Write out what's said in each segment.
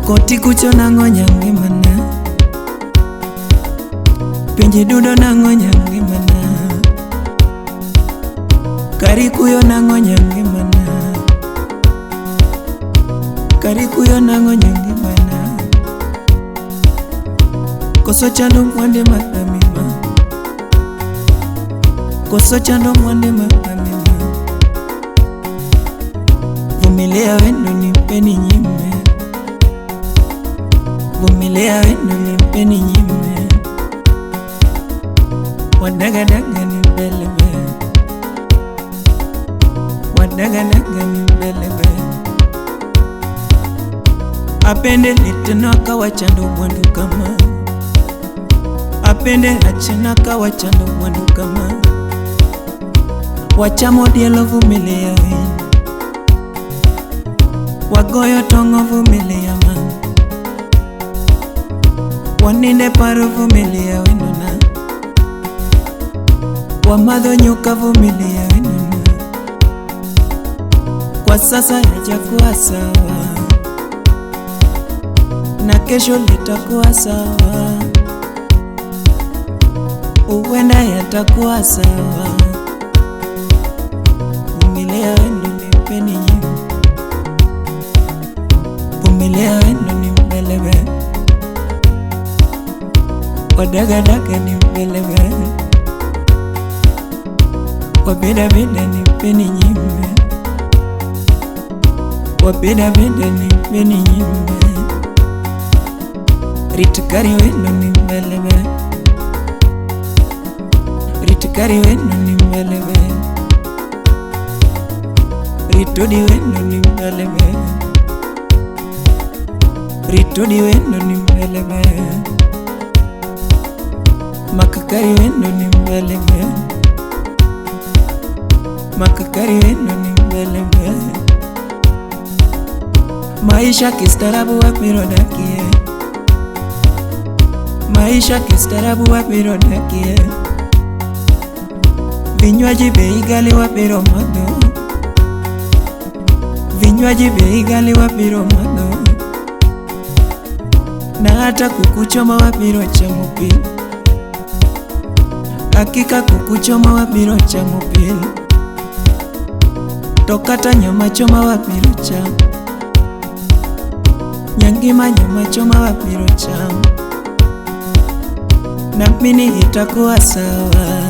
Koti kucho nango nyangi mana, pinji dudo nango nyangi mana, kari kuyo nango nyangi mana, kari kuyo nango nyangi mana. Koso chando mwande matamima, koso chando mwande matamima. Vumilia wendo nipeni nyime, Vumilia wendo nipeni nyime. Wadagadaga nibelebe, wadagadaga nibelebe. Apende litinaka wachando mwandu kama, apende hachinaka wachando mwandu kama. Wachamo dielo Vumilia wendo, wagoyo tongo Vumilia man, waninde paro Vumilia wendo na, wamadho nyuka Vumilia wendo na. Kwa sasa yajakuwa sawa, na kesho litakuwa sawa, uwenda yatakuwa sawa. Vumilia wendo nipeni nyime, Vumilia wendo nibelebe, wadagadaga nibelebe, wabedabeda nipeni nyime, wabedabeda nipeni nyime. Ritikari wendo nibelebe, ritikari wendo nibelebe, ritodi wendo nibelebe, ritodi wendo nibelebe, makakari wendo nibelebe, makakari wendo nibelebe. Maisha kistarabu wapiro dakie, maisha kistarabu wapiro dakie. Vinywaji bei ghali wapiro madho, vinywaji bei ghali wapiro madho. Na hata kukuchoma wapiro chamupili, hakika kukuchoma wapiro chamupili. Tokata nyama choma wapiro cham, nyangima nyama choma wapiro cham. Na mini itakuwa sawa,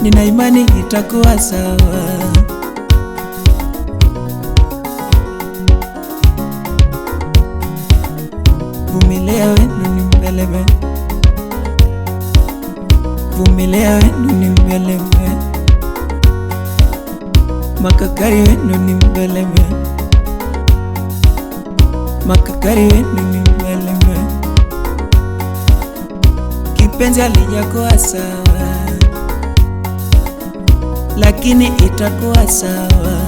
nina imani itakuwa sawa. Vumilia wendo nibelebe, Vumilia wendo nibelebe, makakari wendo nibelebe, makakari wendo nibelebe. Kipenzi alijakuwa sawa, lakini itakuwa sawa.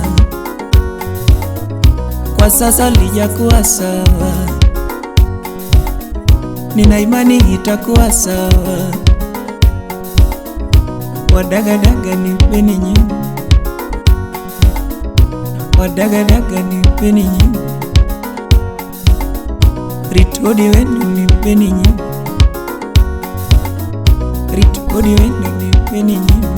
Kwa sasa lijakuwa sawa, nina imani itakuwa sawa. Wadagadaga nipeni nyime, wadagadaga nipeni nyime, ritodi wendo nipeni nyime, ritodi wendo nipeni nyime.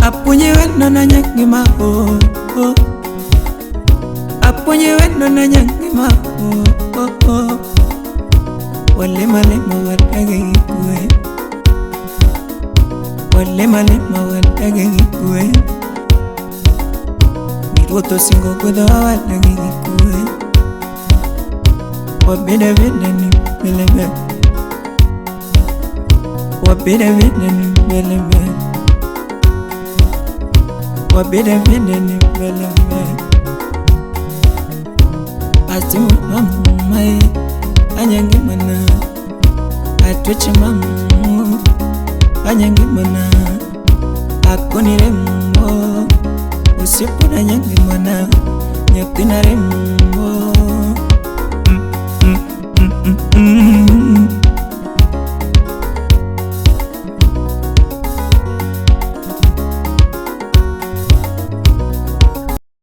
Apunye wendo na nyangi ma oh oh, apunye wendo na nyangi ma oh oh oh. Walema lema wadage gikwe, walema lema wadage gikwe. Niroto singo kudo wadage gikwe, wabeda beda nibelebe, wabeda beda nibelebe, wabeda beda nibelebe. Asimu mamai anyangi mana, atweche mamu anyangi mana, akonire mmo usipuna nyangi mana, nyakinare mmo.